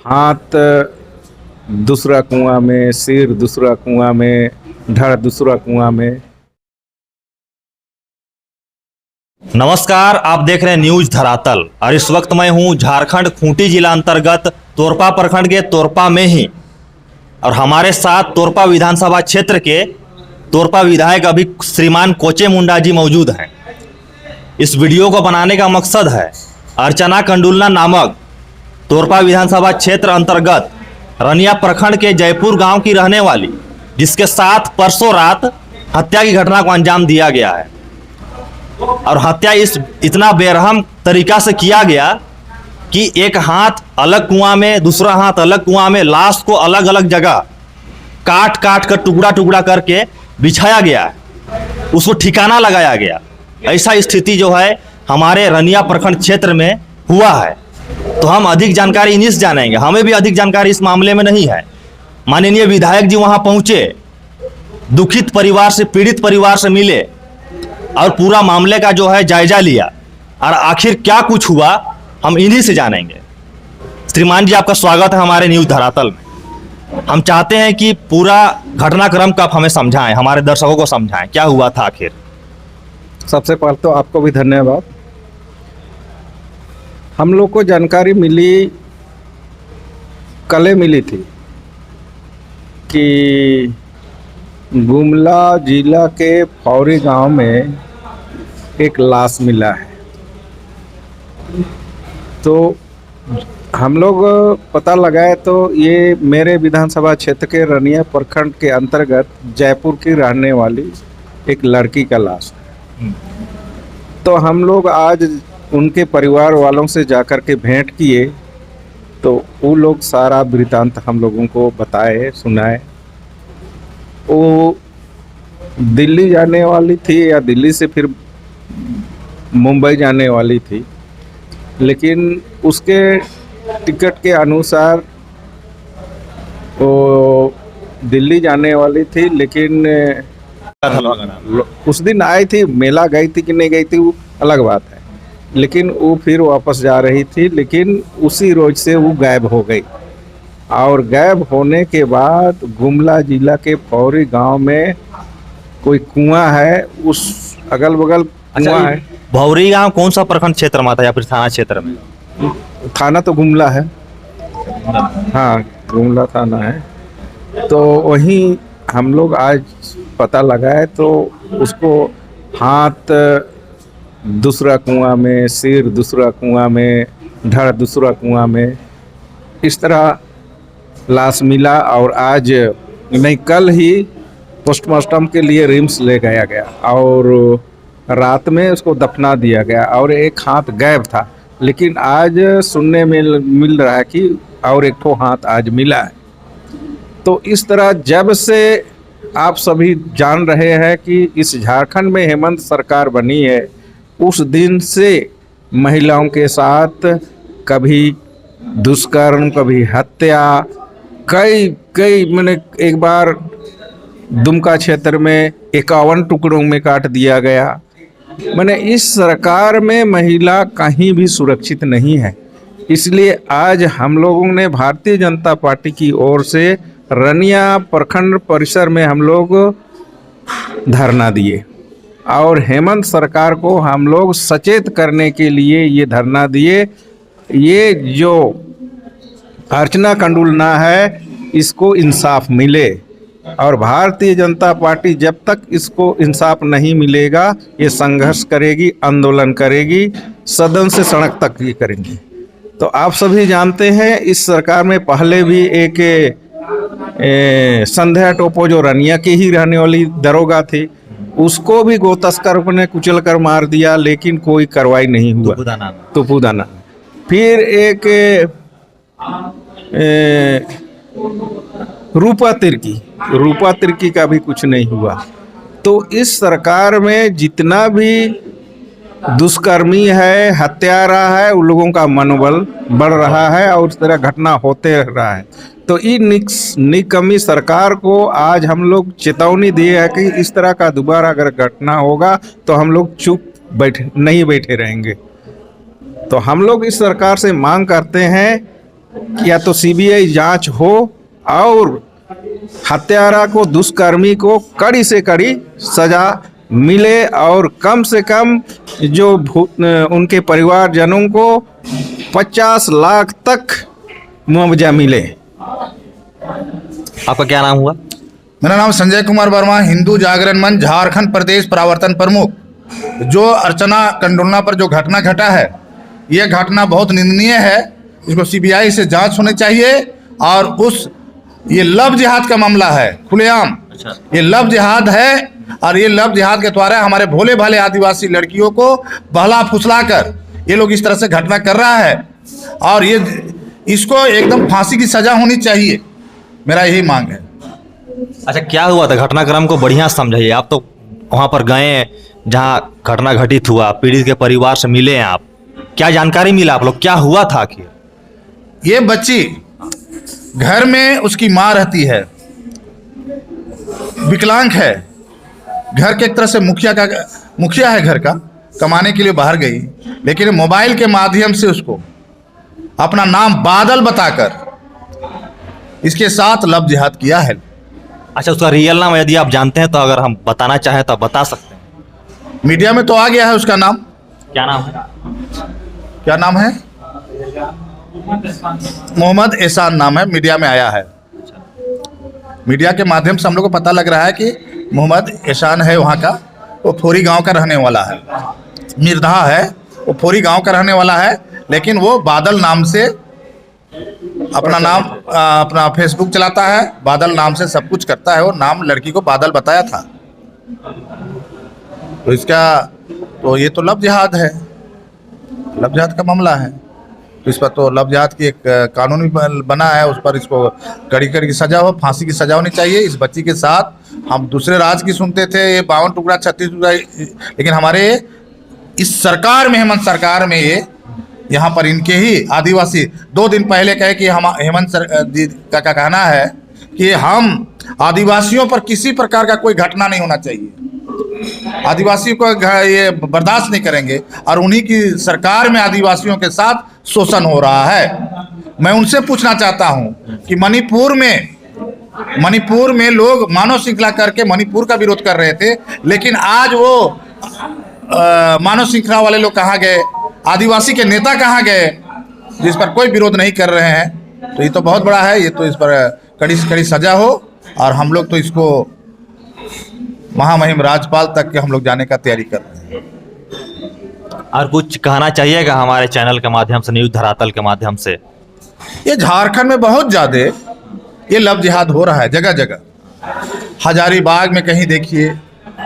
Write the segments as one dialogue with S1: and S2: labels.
S1: हाथ दूसरा कुआं में, सिर दूसरा कुआं में, धड़ दूसरा कुआं में।
S2: नमस्कार, आप देख रहे हैं न्यूज धरातल और इस वक्त मैं हूं झारखंड खूंटी जिला अंतर्गत तोरपा प्रखंड के तोरपा में ही, और हमारे साथ तोरपा विधानसभा क्षेत्र के तोरपा विधायक अभी श्रीमान कोचे मुंडा जी मौजूद हैं। इस वीडियो को बनाने का मकसद है अर्चना कंडुलना नामक तोरपा विधानसभा क्षेत्र अंतर्गत रनिया प्रखंड के जयपुर गांव की रहने वाली, जिसके साथ परसों रात हत्या की घटना को अंजाम दिया गया है। और हत्या इतना बेरहम तरीका से किया गया कि एक हाथ अलग कुआं में, दूसरा हाथ अलग कुआं में, लाश को अलग अलग जगह काट काट कर टुकड़ा टुकड़ा करके बिछाया गया है, उसको ठिकाना लगाया गया। ऐसा स्थिति जो है हमारे रनिया प्रखंड क्षेत्र में हुआ है। तो हम अधिक जानकारी इन्हीं से जानेंगे। हमें भी अधिक जानकारी इस मामले में नहीं है। माननीय विधायक जी वहां पहुंचे, दुखित परिवार से, पीड़ित परिवार से मिले और पूरा मामले का जो है जायजा लिया, और आखिर क्या कुछ हुआ हम इन्हीं से जानेंगे। श्रीमान जी, आपका स्वागत है हमारे न्यूज धरातल में। हम चाहते हैं कि पूरा घटनाक्रम का आप हमें समझाएं, हमारे दर्शकों को समझाएं क्या हुआ था आखिर।
S1: सबसे पहले तो आपको भी धन्यवाद। हम लोग को जानकारी मिली, कल मिली थी कि गुमला जिला के फौरी गांव में एक लाश मिला है। तो हम लोग पता लगाए तो ये मेरे विधानसभा क्षेत्र के रनिया प्रखंड के अंतर्गत जयपुर की रहने वाली एक लड़की का लाश है। तो हम लोग आज उनके परिवार वालों से जाकर के भेंट किए, तो वो लोग सारा वृतांत हम लोगों को बताए, सुनाए। वो दिल्ली जाने वाली थी या दिल्ली से फिर मुंबई जाने वाली थी, लेकिन उसके टिकट के अनुसार वो दिल्ली जाने वाली थी। लेकिन उस दिन आई थी, मेला गई थी कि नहीं गई थी वो अलग बात है, लेकिन वो फिर वापस जा रही थी। लेकिन उसी रोज से वो गायब हो गई, और गायब होने के बाद गुमला जिला के फौरी गांव में कोई कुआं है, उस अगल बगल कुआं है।
S2: भौरी गांव कौन सा प्रखंड क्षेत्र में था या फिर थाना क्षेत्र में?
S1: थाना तो गुमला है, हाँ गुमला थाना है। तो वहीं हम लोग आज पता लगाए तो उसको हाथ दूसरा कुआं में, सिर दूसरा कुआं में, धड़ दूसरा कुआं में, इस तरह लाश मिला। और आज नहीं, कल ही पोस्टमार्टम के लिए रिम्स ले गया गया और रात में उसको दफना दिया गया। और एक हाथ गायब था, लेकिन आज सुनने में मिल रहा है कि और एक ठो हाथ आज मिला है। तो इस तरह जब से आप सभी जान रहे हैं कि इस झारखंड में हेमंत सरकार बनी है, उस दिन से महिलाओं के साथ कभी दुष्कर्म, कभी हत्या, कई मैंने एक बार दुमका क्षेत्र में 51 टुकड़ों में काट दिया गया। मैंने इस सरकार में महिला कहीं भी सुरक्षित नहीं है। इसलिए आज हम लोगों ने भारतीय जनता पार्टी की ओर से रनिया प्रखंड परिसर में हम लोग धरना दिए, और हेमंत सरकार को हम लोग सचेत करने के लिए ये धरना दिए। ये जो अर्चना कंडुलना है, इसको इंसाफ मिले, और भारतीय जनता पार्टी जब तक इसको इंसाफ नहीं मिलेगा ये संघर्ष करेगी, आंदोलन करेगी, सदन से सड़क तक ये करेंगे। तो आप सभी जानते हैं इस सरकार में पहले भी एक संध्या टोपो जो रनिया की ही रहने वाली दरोगा थी, उसको भी गो तस्कर ने कुचल कर मार दिया, लेकिन कोई कार्रवाई नहीं हुआ। तुपुदाना फिर एक रूपा तिर्की का भी कुछ नहीं हुआ। तो इस सरकार में जितना भी दुष्कर्मी है, हत्यारा है, उन लोगों का मनोबल बढ़ रहा है और इस तरह घटना होते रहा है। तो इस निकम्मी सरकार को आज हम लोग चेतावनी दिए है कि इस तरह का दोबारा अगर घटना होगा तो हम लोग चुप नहीं बैठे रहेंगे। तो हम लोग इस सरकार से मांग करते हैं या तो सीबीआई जांच हो और हत्यारा को, दुष्कर्मी को कड़ी से कड़ी सजा मिले और कम से कम जो उनके परिवारजनों को 50 लाख तक मुआवजा मिले।
S2: आपका क्या नाम हुआ?
S3: मेरा नाम संजय कुमार वर्मा, हिंदू जागरण मंच झारखंड प्रदेश प्रवर्तन प्रमुख। जो अर्चना कंडोलना पर जो घटना घटा है, यह घटना बहुत निंदनीय है। इसको सीबीआई से जांच होनी चाहिए और ये लव जिहाद का मामला है खुलेआम। ये लव जिहाद है और ये लव जिहाद के द्वारा हमारे भोले भाले आदिवासी लड़कियों को बहला फुसला कर ये लोग इस तरह से घटना कर रहा है और इसको एकदम फांसी की सजा होनी चाहिए, मेरा यही मांग है।
S2: अच्छा, क्या हुआ था? घटनाक्रम को बढ़िया समझाइए। आप तो वहाँ पर गए जहाँ घटना घटित हुआ, पीड़ित के परिवार से मिले हैं आप, क्या जानकारी मिला आप लोग, क्या हुआ था आखिर?
S3: ये बच्ची घर में उसकी माँ रहती है, विकलांग है, घर के एक तरह से मुखिया है घर का, कमाने के लिए बाहर गई, लेकिन मोबाइल के माध्यम से उसको अपना नाम बादल बताकर इसके साथ लव जिहाद किया है।
S2: अच्छा, उसका रियल नाम यदि आप जानते हैं तो अगर हम बताना चाहें तो आप बता सकते हैं।
S3: मीडिया में तो आ गया है उसका नाम।
S2: क्या नाम है?
S3: क्या नाम है? मोहम्मद एहसान नाम है, मीडिया में आया है। मीडिया के माध्यम से हम लोग को पता लग रहा है कि मोहम्मद एहसान है वहाँ का, वो फोरी गांव का रहने वाला है, मिर्धा है, वो फोरी गांव का रहने वाला है, लेकिन वो बादल नाम से अपना फेसबुक चलाता है, बादल नाम से सब कुछ करता है। वो नाम लड़की को बादल बताया था। तो ये तो लव जिहाद है, लव जिहाद का मामला है। तो इस पर तो लव जिहाद की एक कानून भी बना है, उस पर इसको कड़ी कड़ी की सजा हो, फांसी की सजा होनी चाहिए। इस बच्ची के साथ हम दूसरे राज्य की सुनते थे, ये 52 टुकड़ा 36 टुकड़ा, लेकिन हमारे इस सरकार में, हेमंत सरकार में, ये यहाँ पर इनके ही आदिवासी 2 दिन पहले कहे कि हम हेमंत जी का कहना है कि हम आदिवासियों पर किसी प्रकार का कोई घटना नहीं होना चाहिए, आदिवासियों को ये बर्दाश्त नहीं करेंगे और उन्हीं की सरकार में आदिवासियों के साथ शोषण हो रहा है। मैं उनसे पूछना चाहता हूं कि मणिपुर में लोग मानव श्रृंखला करके मणिपुर का विरोध कर रहे थे, लेकिन आज वो मानव श्रृंखला वाले लोग कहाँ गए, आदिवासी के नेता कहाँ गए, जिस पर कोई विरोध नहीं कर रहे हैं। तो ये तो बहुत बड़ा है, ये तो इस पर कड़ी से कड़ी सजा हो और हम लोग तो इसको महामहिम राज्यपाल तक के हम लोग जाने का तैयारी कर रहे हैं।
S2: और कुछ कहना चाहिएगा हमारे चैनल के माध्यम से, न्यूज़ धरातल के माध्यम से?
S3: ये झारखंड में बहुत ज़्यादा ये लव जिहाद हो रहा है, जगह जगह। हजारीबाग में कहीं देखिए,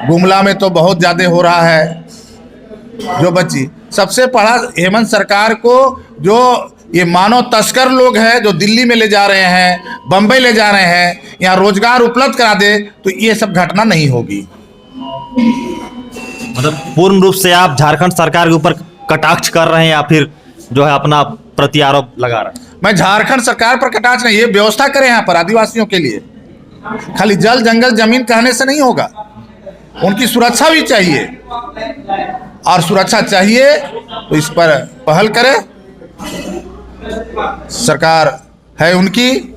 S3: गुमला में तो बहुत ज़्यादा हो रहा है। जो बच्ची सबसे पढ़ा हेमंत सरकार को, जो ये मानव तस्कर लोग हैं जो दिल्ली में ले जा रहे हैं, बम्बई ले जा रहे हैं, यहाँ रोजगार उपलब्ध करा दे तो ये सब घटना नहीं होगी।
S2: मतलब पूर्ण रूप से आप झारखंड सरकार के ऊपर कटाक्ष कर रहे हैं या फिर जो है अपना प्रति आरोप लगा रहे हैं?
S3: मैं झारखंड सरकार पर कटाक्ष नहीं, ये व्यवस्था करें यहाँ पर आदिवासियों के लिए। खाली जल जंगल जमीन कहने से नहीं होगा, उनकी सुरक्षा भी चाहिए और सुरक्षा चाहिए तो इस पर पहल करें। सरकार है उनकी,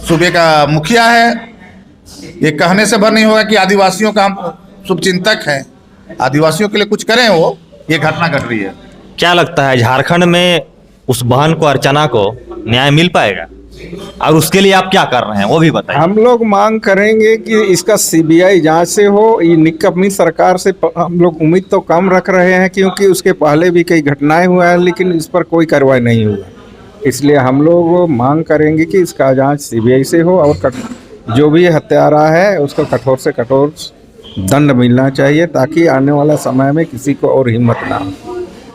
S3: सूबे का मुखिया है, ये कहने से भर नहीं होगा कि आदिवासियों का हम शुभचिंतक हैं, आदिवासियों के लिए कुछ करें। वो ये घटना घट रही है।
S2: क्या लगता है झारखंड में उस बहन को, अर्चना को न्याय मिल पाएगा और उसके लिए आप क्या कर रहे हैं वो भी बताइए।
S1: हम लोग मांग करेंगे कि इसका सीबीआई जांच से हो। ये निकम्मी सरकार से हम लोग उम्मीद तो कम रख रहे हैं, क्योंकि उसके पहले भी कई घटनाएं हुआ है, लेकिन इस पर कोई कार्रवाई नहीं हुआ। इसलिए हम लोग मांग करेंगे कि इसका जांच सीबीआई से हो और जो भी हत्यारा है उसको कठोर से कठोर दंड मिलना चाहिए, ताकि आने वाला समय में किसी को और हिम्मत ना हो।